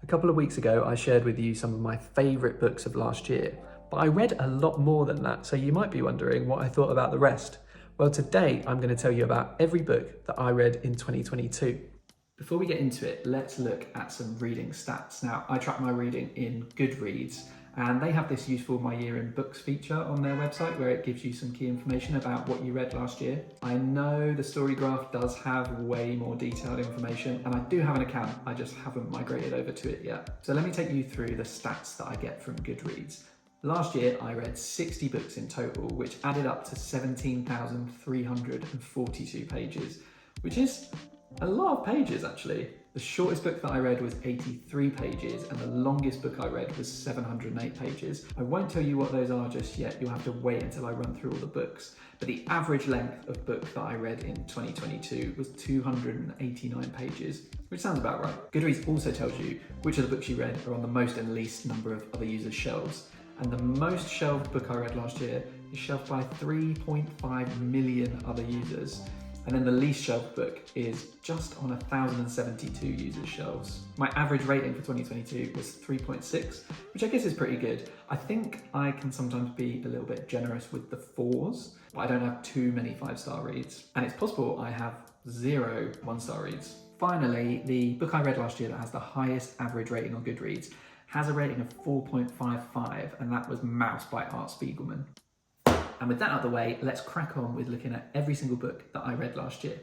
A couple of weeks ago, I shared with you some of my favourite books of last year, but I read a lot more than that, so you might be wondering what I thought about the rest. Well, today I'm going to tell you about every book that I read in 2022. Before we get into it, let's look at some reading stats. Now, I track my reading in Goodreads, and they have this useful My Year in Books feature on their website where it gives you some key information about what you read last year. I know the story graph does have way more detailed information, and I do have an account, I just haven't migrated over to it yet. So let me take you through the stats that I get from Goodreads. Last year, I read 60 books in total, which added up to 17,342 pages, which is a lot of pages actually. The shortest book that I read was 83 pages and the longest book I read was 708 pages. I won't tell you what those are just yet, you'll have to wait until I run through all the books. But the average length of book that I read in 2022 was 289 pages, which sounds about right. Goodreads also tells you which of the books you read are on the most and least number of other users' shelves. And the most shelved book I read last year is shelved by 3.5 million other users. And then the least shelved book is just on 1,072 users' shelves. My average rating for 2022 was 3.6, which I guess is pretty good. I think I can sometimes be a little bit generous with the 4s, but I don't have too many 5-star reads. And it's possible I have 0 1-star reads. Finally, the book I read last year that has the highest average rating on Goodreads has a rating of 4.55, and that was Mouse by Art Spiegelman. And with that out of the way, let's crack on with looking at every single book that I read last year.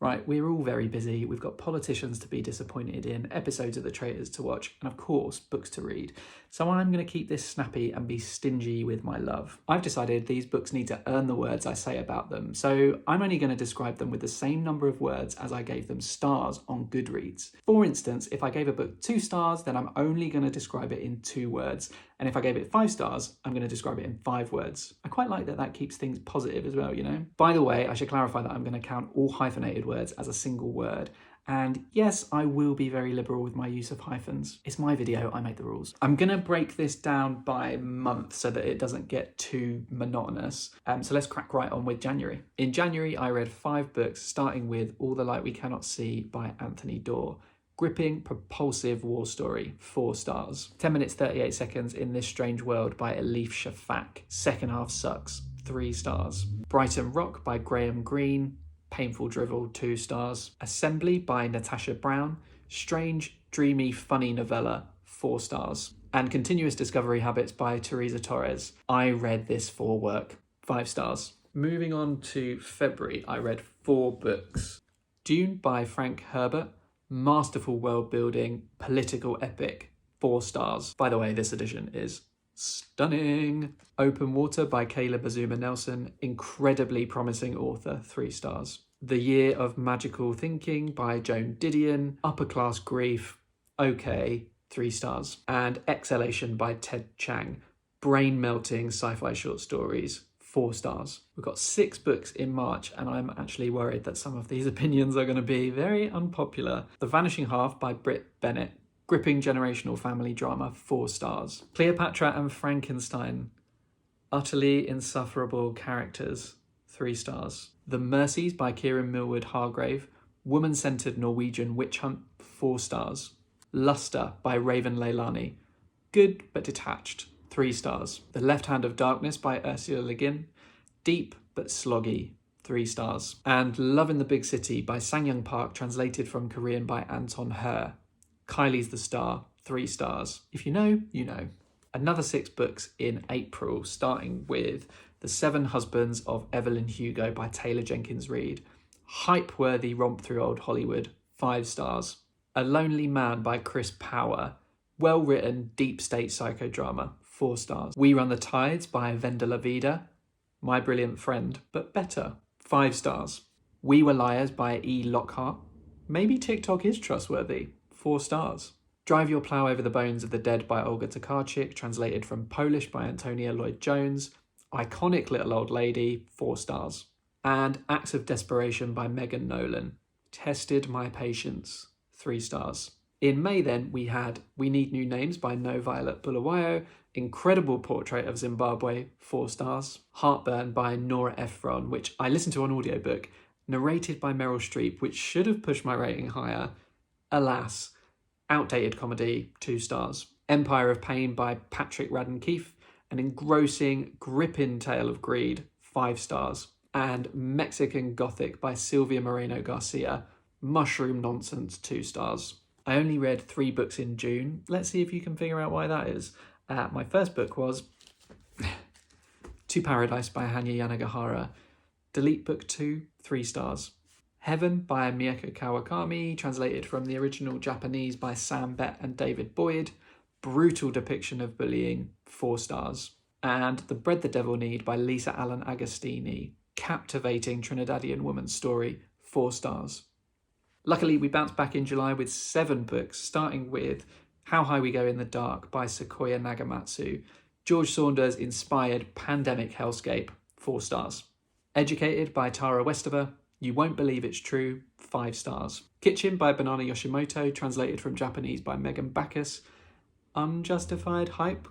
Right, we're all very busy. We've got politicians to be disappointed in, episodes of The Traitors to watch, and of course, books to read. So I'm going to keep this snappy and be stingy with my love. I've decided these books need to earn the words I say about them, so I'm only going to describe them with the same number of words as I gave them stars on Goodreads. For instance, if I gave a book 2 stars, then I'm only going to describe it in 2 words. And if I gave it 5 stars, I'm going to describe it in 5 words. I quite like that keeps things positive as well, you know? By the way, I should clarify that I'm going to count all hyphenated words as a single word. And yes, I will be very liberal with my use of hyphens. It's my video, I make the rules. I'm going to break this down by month so that it doesn't get too monotonous. So let's crack right on with January. In January, I read 5 books, starting with All the Light We Cannot See by Anthony Doerr. Gripping, propulsive war story, 4 stars. 10 minutes, 38 seconds in This Strange World by Elif Shafak. Second half sucks, 3 stars. Brighton Rock by Graham Greene. Painful drivel, 2 stars. Assembly by Natasha Brown. Strange, dreamy, funny novella, 4 stars. And Continuous Discovery Habits by Teresa Torres. I read this for work, 5 stars. Moving on to February, I read 4 books. Dune by Frank Herbert. Masterful world building, political epic, 4 stars. By the way, this edition is stunning. Open Water by Caleb Azuma Nelson, incredibly promising author, 3 stars. The Year of Magical Thinking by Joan Didion, upper class grief, okay, 3 stars. And Exhalation by Ted Chiang, brain melting sci-fi short stories, 4 stars. We've got 6 books in March, and I'm actually worried that some of these opinions are going to be very unpopular. The Vanishing Half by Britt Bennett, gripping generational family drama, 4 stars. Cleopatra and Frankenstein, utterly insufferable characters, 3 stars. The Mercies by Kieran Millwood Hargrave, woman-centered Norwegian witch hunt, 4 stars. Luster by Raven Leilani, good but detached, 3 stars. The Left Hand of Darkness by Ursula Le Guin, deep but sloggy, 3 stars. And Love in the Big City by Sang-Young Park, translated from Korean by Anton Her. Kylie's the Star, 3 stars. If you know, you know. Another 6 books in April, starting with The 7 Husbands of Evelyn Hugo by Taylor Jenkins Reid. Hype-worthy romp through old Hollywood, 5 stars. A Lonely Man by Chris Power. Well-written, deep state psychodrama, 4 stars. We Run the Tides by Vendela Vida. My Brilliant Friend, but better, 5 stars. We Were Liars by E. Lockhart. Maybe TikTok is trustworthy, 4 stars. Drive Your Plow Over the Bones of the Dead by Olga Tokarczyk, translated from Polish by Antonia Lloyd-Jones. Iconic Little Old Lady, 4 stars. And Acts of Desperation by Megan Nolan. Tested My Patience, 3 stars. In May then, we had We Need New Names by No Violet Bulawayo, Incredible Portrait of Zimbabwe, 4 stars. Heartburn by Nora Ephron, which I listened to on audiobook, narrated by Meryl Streep, which should have pushed my rating higher. Alas, outdated comedy, 2 stars. Empire of Pain by Patrick Radden Keefe, an engrossing, gripping tale of greed, 5 stars. And Mexican Gothic by Silvia Moreno Garcia, mushroom nonsense, 2 stars. I only read 3 books in June. Let's see if you can figure out why that is. My first book was To Paradise by Hanya Yanagihara. Delete Book 2, 3 stars. Heaven by Miyako Kawakami, translated from the original Japanese by Sam Bett and David Boyd. Brutal depiction of bullying, 4 stars. And The Bread the Devil Need by Lisa Allen Agostini. Captivating Trinidadian woman's story, 4 stars. Luckily, we bounced back in July with 7 books, starting with How High We Go in the Dark by Sequoia Nagamatsu. George Saunders inspired pandemic hellscape, 4 stars. Educated by Tara Westover. You Won't Believe It's True, 5 stars. Kitchen by Banana Yoshimoto, translated from Japanese by Megan Bacchus. Unjustified Hype,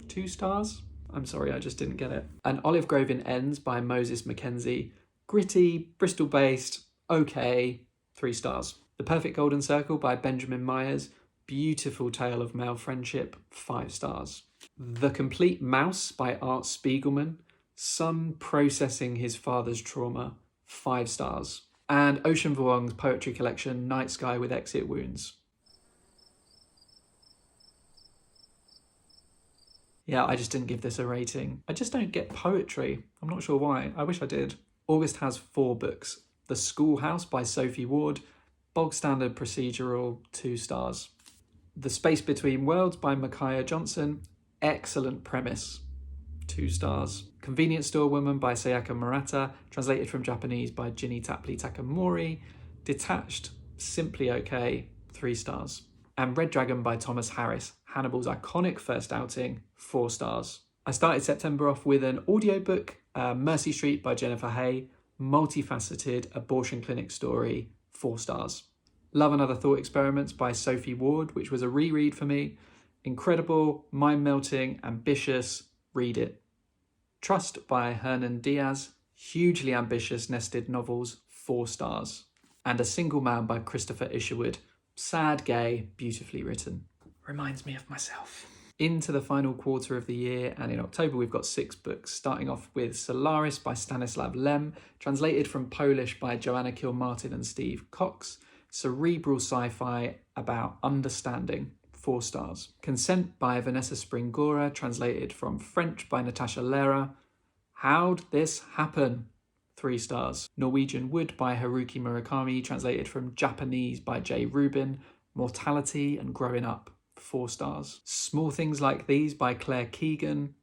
2 stars. I'm sorry, I just didn't get it. And Olive Grove in Ends by Moses Mackenzie. Gritty, Bristol-based, okay, 3 stars. The Perfect Golden Circle by Benjamin Myers. Beautiful tale of male friendship, 5 stars. The Complete Mouse by Art Spiegelman. Son processing his father's trauma, 5 stars. And Ocean Vuong's poetry collection, Night Sky with Exit Wounds. Yeah, I just didn't give this a rating. I just don't get poetry. I'm not sure why. I wish I did. August has 4 books. The Schoolhouse by Sophie Ward. Bog standard procedural, 2 stars. The Space Between Worlds by Micaiah Johnson. Excellent premise, 2 stars. Convenience Store Woman by Sayaka Murata, translated from Japanese by Ginny Tapley Takamori. Detached, simply okay, 3 stars. And Red Dragon by Thomas Harris, Hannibal's iconic first outing, 4 stars. I started September off with an audiobook, Mercy Street by Jennifer Hay, multifaceted abortion clinic story, 4 stars. Love and Other Thought Experiments by Sophie Ward, which was a reread for me. Incredible, mind-melting, ambitious, read it. Trust by Hernan Diaz, hugely ambitious nested novels, 4 stars. And A Single Man by Christopher Isherwood, sad, gay, beautifully written. Reminds me of myself. Into the final quarter of the year, and in October we've got 6 books, starting off with Solaris by Stanislav Lem, translated from Polish by Joanna Kilmartin and Steve Cox. Cerebral sci-fi about understanding, 4 stars. Consent by Vanessa Springora, translated from French by Natasha Lera. How'd This Happen? 3 stars. Norwegian Wood by Haruki Murakami, translated from Japanese by Jay Rubin. Mortality and Growing Up, 4 stars. Small Things Like These by Claire Keegan.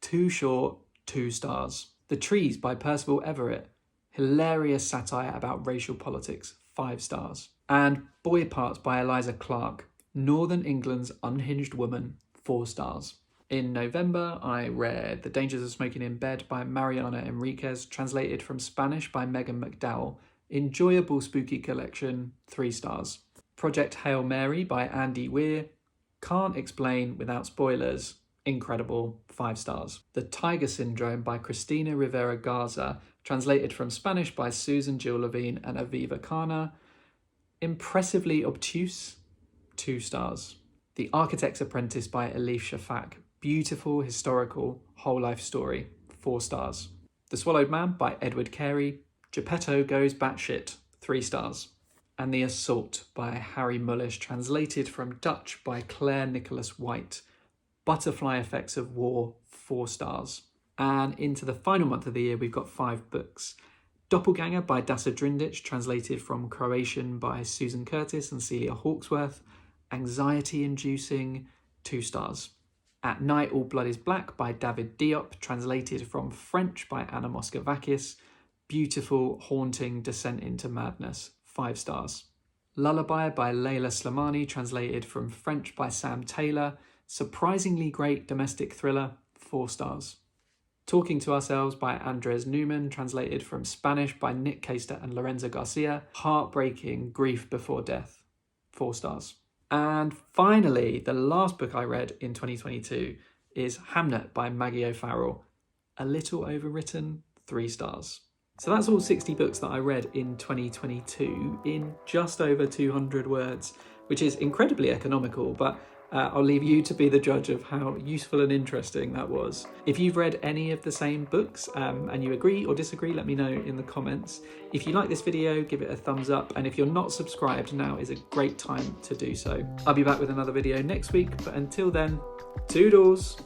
Too Short, 2 stars. The Trees by Percival Everett. Hilarious satire about racial politics, 5 stars. And Boy Parts by Eliza Clark. Northern England's Unhinged Woman, 4 stars. In November, I read The Dangers of Smoking in Bed by Mariana Enriquez, translated from Spanish by Megan McDowell. Enjoyable spooky collection, 3 stars. Project Hail Mary by Andy Weir. Can't explain without spoilers. Incredible, 5 stars. The Tiger Syndrome by Cristina Rivera Garza, translated from Spanish by Susan Jill Levine and Aviva Kana. Impressively obtuse, 2 stars. The Architect's Apprentice by Elif Shafak. Beautiful, historical, whole life story, 4 stars. The Swallowed Man by Edward Carey. Geppetto Goes Batshit, 3 stars. And The Assault by Harry Mullish, translated from Dutch by Claire Nicholas White. Butterfly Effects of War, 4 stars. And into the final month of the year, we've got 5 books. Doppelganger by Dasa Drindic, translated from Croatian by Susan Curtis and Celia Hawksworth. Anxiety-inducing, 2 stars. At Night All Blood is Black by David Diop, translated from French by Anna Moscovakis. Beautiful, haunting descent into madness, 5 stars. Lullaby by Leila Slimani, translated from French by Sam Taylor. Surprisingly great domestic thriller, 4 stars. Talking to Ourselves by Andres Newman, translated from Spanish by Nick Caster and Lorenzo Garcia. Heartbreaking grief before death, 4 stars. And finally, the last book I read in 2022 is Hamnet by Maggie O'Farrell. A little overwritten, 3 stars. So that's all 60 books that I read in 2022 in just over 200 words. which is incredibly economical, but I'll leave you to be the judge of how useful and interesting that was. If you've read any of the same books and you agree or disagree, let me know in the comments. If you like this video, give it a thumbs up. And if you're not subscribed, now is a great time to do so. I'll be back with another video next week, but until then, toodles.